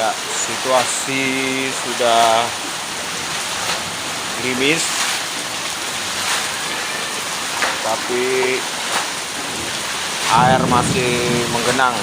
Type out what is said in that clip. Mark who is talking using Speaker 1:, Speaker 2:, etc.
Speaker 1: Ya, situasi sudah gerimis, tapi air masih menggenang.